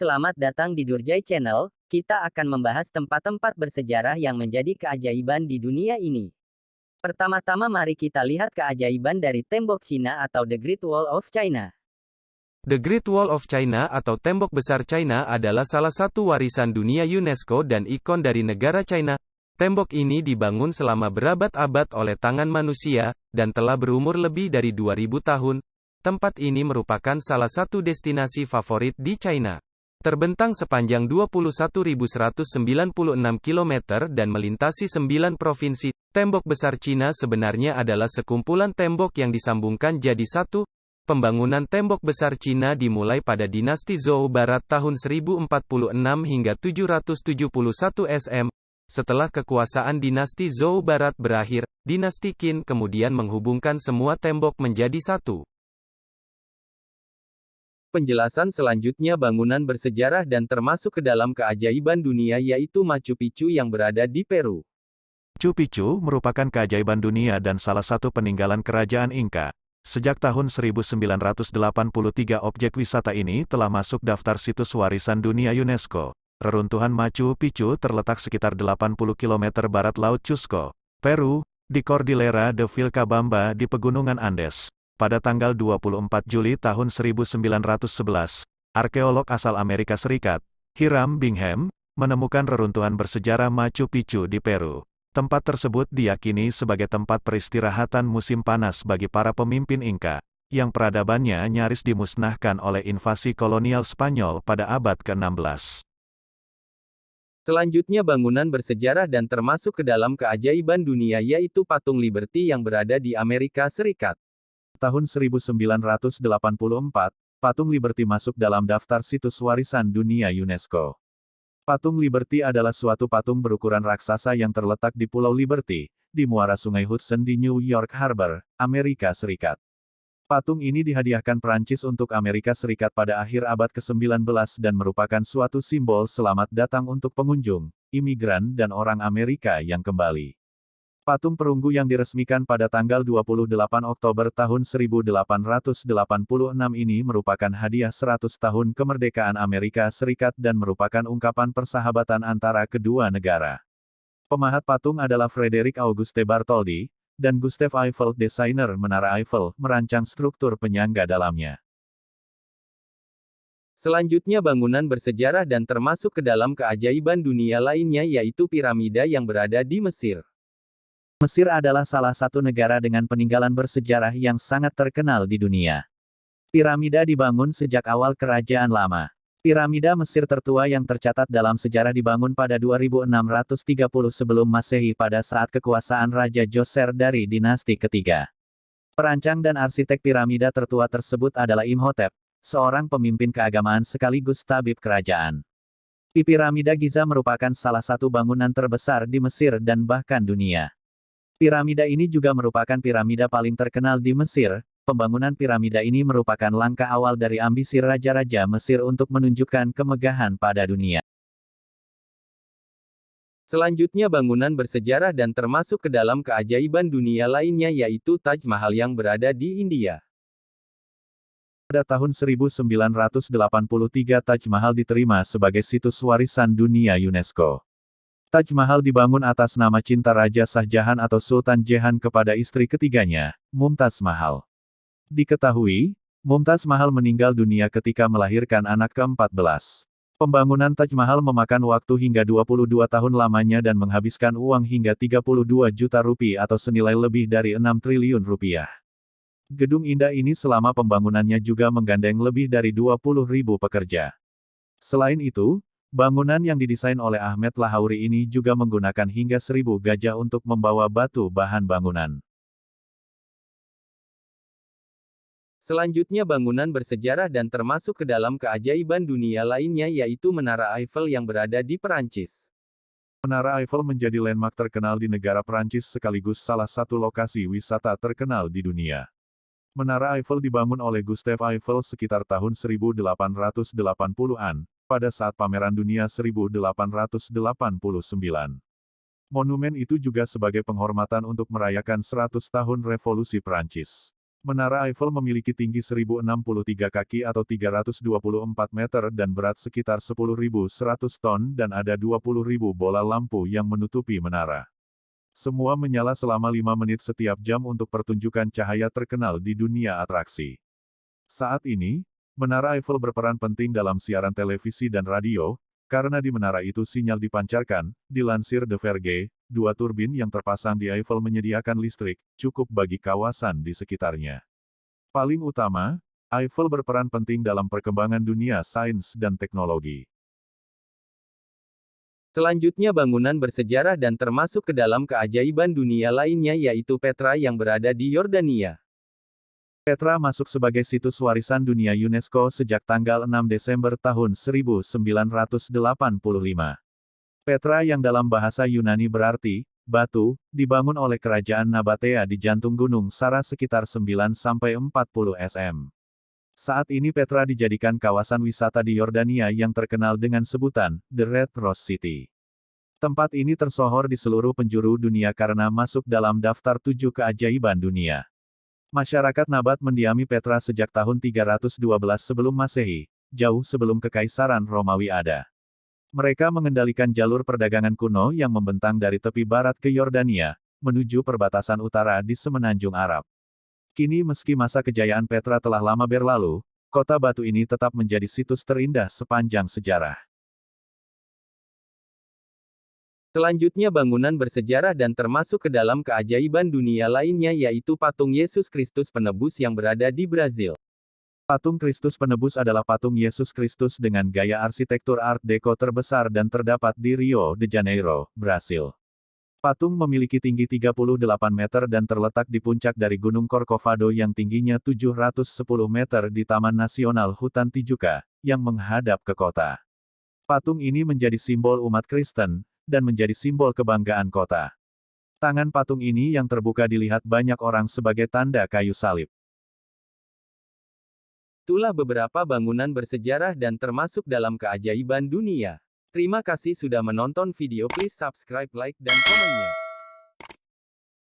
selamat datang di Durjai Channel. Kita akan membahas tempat-tempat bersejarah yang menjadi keajaiban di dunia ini. Pertama-tama mari kita lihat keajaiban dari tembok Cina atau The Great Wall of China. The Great Wall of China atau Tembok Besar China adalah salah satu warisan dunia UNESCO dan ikon dari negara China. Tembok ini dibangun selama berabad-abad oleh tangan manusia, dan telah berumur lebih dari 2000 tahun. Tempat ini merupakan salah satu destinasi favorit di China. Terbentang sepanjang 21.196 km dan melintasi 9 provinsi, Tembok Besar Cina sebenarnya adalah sekumpulan tembok yang disambungkan jadi satu. Pembangunan Tembok Besar Cina dimulai pada dinasti Zhou Barat tahun 1046 hingga 771 SM. Setelah kekuasaan dinasti Zhou Barat berakhir, dinasti Qin kemudian menghubungkan semua tembok menjadi satu. Penjelasan selanjutnya bangunan bersejarah dan termasuk ke dalam keajaiban dunia yaitu Machu Picchu yang berada di Peru. Machu Picchu merupakan keajaiban dunia dan salah satu peninggalan kerajaan Inca. Sejak tahun 1983 objek wisata ini telah masuk daftar situs warisan dunia UNESCO. Reruntuhan Machu Picchu terletak sekitar 80 km barat Laut Cusco, Peru, di Cordillera de Vilcabamba di Pegunungan Andes. Pada tanggal 24 Juli tahun 1911, arkeolog asal Amerika Serikat, Hiram Bingham, menemukan reruntuhan bersejarah Machu Picchu di Peru. Tempat tersebut diyakini sebagai tempat peristirahatan musim panas bagi para pemimpin Inca, yang peradabannya nyaris dimusnahkan oleh invasi kolonial Spanyol pada abad ke-16. Selanjutnya bangunan bersejarah dan termasuk ke dalam keajaiban dunia yaitu Patung Liberty yang berada di Amerika Serikat. Tahun 1984, Patung Liberty masuk dalam daftar situs warisan dunia UNESCO. Patung Liberty adalah suatu patung berukuran raksasa yang terletak di Pulau Liberty, di muara Sungai Hudson di New York Harbor, Amerika Serikat. Patung ini dihadiahkan Prancis untuk Amerika Serikat pada akhir abad ke-19 dan merupakan suatu simbol selamat datang untuk pengunjung, imigran dan orang Amerika yang kembali. Patung perunggu yang diresmikan pada tanggal 28 Oktober tahun 1886 ini merupakan hadiah 100 tahun kemerdekaan Amerika Serikat dan merupakan ungkapan persahabatan antara kedua negara. Pemahat patung adalah Frederick Auguste Bartholdi, dan Gustave Eiffel, desainer Menara Eiffel, merancang struktur penyangga dalamnya. Selanjutnya bangunan bersejarah dan termasuk ke dalam keajaiban dunia lainnya yaitu piramida yang berada di Mesir. Mesir adalah salah satu negara dengan peninggalan bersejarah yang sangat terkenal di dunia. Piramida dibangun sejak awal Kerajaan Lama. Piramida Mesir tertua yang tercatat dalam sejarah dibangun pada 2630 sebelum Masehi pada saat kekuasaan Raja Djoser dari dinasti ketiga. Perancang dan arsitek piramida tertua tersebut adalah Imhotep, seorang pemimpin keagamaan sekaligus tabib kerajaan. Piramida Giza merupakan salah satu bangunan terbesar di Mesir dan bahkan dunia. Piramida ini juga merupakan piramida paling terkenal di Mesir. Pembangunan piramida ini merupakan langkah awal dari ambisi raja-raja Mesir untuk menunjukkan kemegahan pada dunia. Selanjutnya bangunan bersejarah dan termasuk ke dalam keajaiban dunia lainnya yaitu Taj Mahal yang berada di India. Pada tahun 1983 Taj Mahal diterima sebagai situs warisan dunia UNESCO. Taj Mahal dibangun atas nama cinta Raja Shah Jahan atau Sultan Jehan kepada istri ketiganya, Mumtaz Mahal. Diketahui, Mumtaz Mahal meninggal dunia ketika melahirkan anak ke-14. Pembangunan Taj Mahal memakan waktu hingga 22 tahun lamanya dan menghabiskan uang hingga 32 juta rupiah atau senilai lebih dari 6 triliun rupiah. Gedung indah ini selama pembangunannya juga menggandeng lebih dari 20.000 pekerja. Selain itu, bangunan yang didesain oleh Ahmed Lahouri ini juga menggunakan hingga 1000 gajah untuk membawa batu bahan bangunan. Selanjutnya bangunan bersejarah dan termasuk ke dalam keajaiban dunia lainnya yaitu Menara Eiffel yang berada di Perancis. Menara Eiffel menjadi landmark terkenal di negara Perancis sekaligus salah satu lokasi wisata terkenal di dunia. Menara Eiffel dibangun oleh Gustave Eiffel sekitar tahun 1880-an. Pada saat pameran dunia 1889. Monumen itu juga sebagai penghormatan untuk merayakan 100 tahun Revolusi Prancis. Menara Eiffel memiliki tinggi 1063 kaki atau 324 meter dan berat sekitar 10.100 ton dan ada 20.000 bola lampu yang menutupi menara. Semua menyala selama 5 menit setiap jam untuk pertunjukan cahaya terkenal di dunia atraksi. Saat ini, Menara Eiffel berperan penting dalam siaran televisi dan radio, karena di menara itu sinyal dipancarkan, dilansir The Verge, 2 turbin yang terpasang di Eiffel menyediakan listrik, cukup bagi kawasan di sekitarnya. Paling utama, Eiffel berperan penting dalam perkembangan dunia sains dan teknologi. Selanjutnya bangunan bersejarah dan termasuk ke dalam keajaiban dunia lainnya yaitu Petra yang berada di Yordania. Petra masuk sebagai situs warisan dunia UNESCO sejak tanggal 6 Desember tahun 1985. Petra yang dalam bahasa Yunani berarti, batu, dibangun oleh kerajaan Nabatea di jantung gunung Sara sekitar 9-40 cm. Saat ini Petra dijadikan kawasan wisata di Yordania yang terkenal dengan sebutan, The Red Rose City. Tempat ini tersohor di seluruh penjuru dunia karena masuk dalam daftar 7 keajaiban dunia. Masyarakat Nabat mendiami Petra sejak tahun 312 sebelum Masehi, jauh sebelum Kekaisaran Romawi ada. Mereka mengendalikan jalur perdagangan kuno yang membentang dari tepi barat ke Yordania, menuju perbatasan utara di Semenanjung Arab. Kini meski masa kejayaan Petra telah lama berlalu, kota batu ini tetap menjadi situs terindah sepanjang sejarah. Selanjutnya bangunan bersejarah dan termasuk ke dalam keajaiban dunia lainnya yaitu patung Yesus Kristus Penebus yang berada di Brazil. Patung Kristus Penebus adalah patung Yesus Kristus dengan gaya arsitektur Art Deco terbesar dan terdapat di Rio de Janeiro, Brasil. Patung memiliki tinggi 38 meter dan terletak di puncak dari Gunung Corcovado yang tingginya 710 meter di Taman Nasional Hutan Tijuca, yang menghadap ke kota. Patung ini menjadi simbol umat Kristen, dan menjadi simbol kebanggaan kota. Tangan patung ini yang terbuka dilihat banyak orang sebagai tanda kayu salib. Itulah beberapa bangunan bersejarah dan termasuk dalam keajaiban dunia. Terima kasih sudah menonton video, please subscribe, like, dan komennya.